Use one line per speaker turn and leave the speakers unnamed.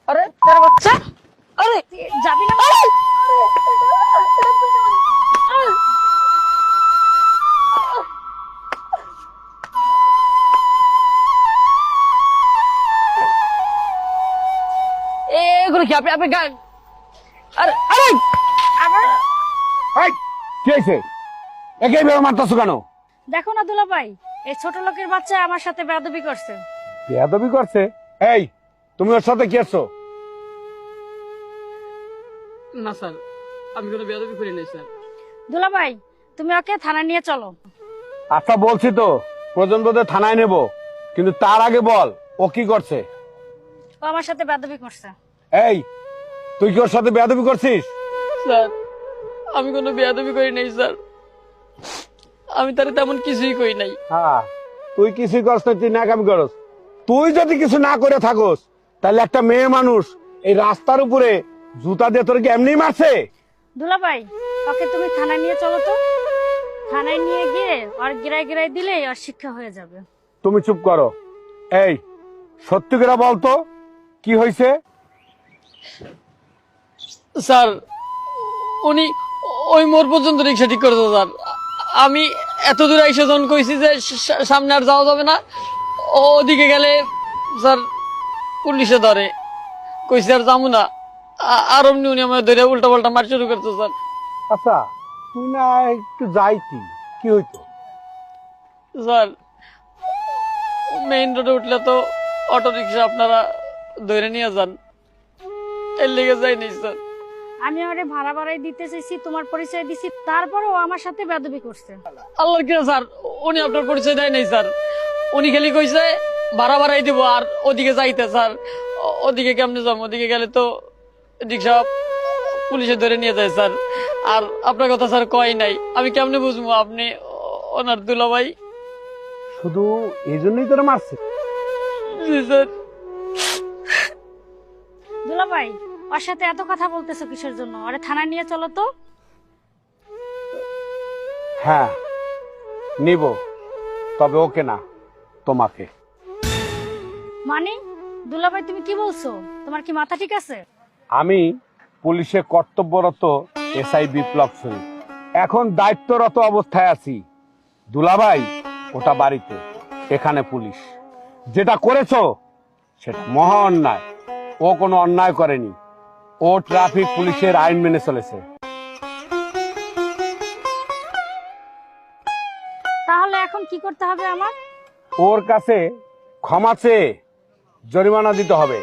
আরে তার বাচ্চা, আরে
যাবি না?
এগুলো কি আপনি আপনি আরে আরে
এই, কি হয়েছে? একে এইভাবে মারতেছো কেন?
দেখো না দুলাভাই, এই ছোট লোকের বাচ্চা আমার সাথে বেয়াদবি করছে।
বেয়াদবি করছে? এই, তুমি ওর সাথে কি আসছো?
না স্যার, আমি কোনো বেয়াদবি করি নাই স্যার।
দুলাভাই, তুমি ওকে থানায় নিয়ে চলো।
আচ্ছা বলছি তো, প্রয়োজন বোধে থানায় নেব, কিন্তু তার আগে বল ও কি করছে?
ও আমার সাথে বেয়াদবি করছে।
এই, তুই কি ওর সাথে বেয়াদবি করছিস?
স্যার, আমি কোনো বেয়াদবি করি নাই স্যার, আমি তার তেমন কিছুই করি নাই।
হ্যাঁ, তুই কিছুই করছ না, তুই নাকামি করস। তুই যদি কিছু না করে থাকস, তাহলে একটা মেয়ে মানুষ এই রাস্তার উপরে জুতা দিয়ে তোর কি এমনি মারছে?
দুলাভাই, ওকে তুমি থানায় নিয়ে চলো তো। থানায় নিয়ে গিয়ে আর গিরাই গিরাই দিলেই আর শিক্ষা হয়ে যাবে।
তুমি চুপ করো। এই, সত্যি করে বলতো কি হয়েছে?
স্যার, উনি ওই মোড় পর্যন্ত রিক্সা ঠিক করেছে স্যার। আমি এত দূরে এসে যখন কইছি যে সামনে আর যাওয়া যাবে না, ওদিকে গেলে স্যার পুলিশে ধরে, কইছি আর যাবো না। আর অমনি উনি আমার ধরে উল্টা পাল্টা মার শুরু করছে স্যার।
আচ্ছা, তুই না একটু যাইতি, কি হইতো?
স্যার, মেইন রোডে উঠলে তো অটো রিক্সা আপনারা ধরে নিয়ে যান, এর লেগে যায়নি স্যার।
আমি ওরে ভাড়া বাড়াই দিতে চাইছি, তোমার পরিচয় দিছি, তারপরেও আমার সাথে বেয়াদবি করছে।
আল্লাহর কি স্যার, উনি আপনার পরিচয় দেয় নাই স্যার। উনি খালি কইছে ভাড়া বাড়াই দিব আর ওদিকে যাইতে স্যার। ওদিকে কেমনে যাবো? ওদিকে গেলে তো রিক্সা পুলিশে ধরে নিয়ে যায় স্যার। আর আপনার কথা স্যার কয় নাই, আমি কেমনে বুঝবো আপনি ওনার দুলাভাই?
শুধু এই জন্যই তোরা মারছে?
জি স্যার।
দুলাভাই, ওর সাথে এত কথা বলতেছো কিসের জন্য? ওরে থানায় নিয়ে চলো তো।
হ্যাঁ, নিব, তবে ওকে না, তোমাকে।
মানে দুলাভাই, তুমি কি বলছো? তোমার কি মাথা ঠিক আছে?
আমি পুলিশে কর্তব্যরত এসআই বিপ্লব শরীফ, এখন দায়িত্বরত অবস্থায় আছি। দুলাভাই ওটা বাড়িতে, এখানে পুলিশ। যেটা করেছো সেটা মহা অন্যায়। ও কোনো অন্যায় করেনি, ও ট্রাফিক পুলিশের আইন মেনে চলেছে।
তাহলে এখন কি করতে হবে আমার?
ওর কাছে ক্ষমা চেয়ে জরিমানা দিতে হবে।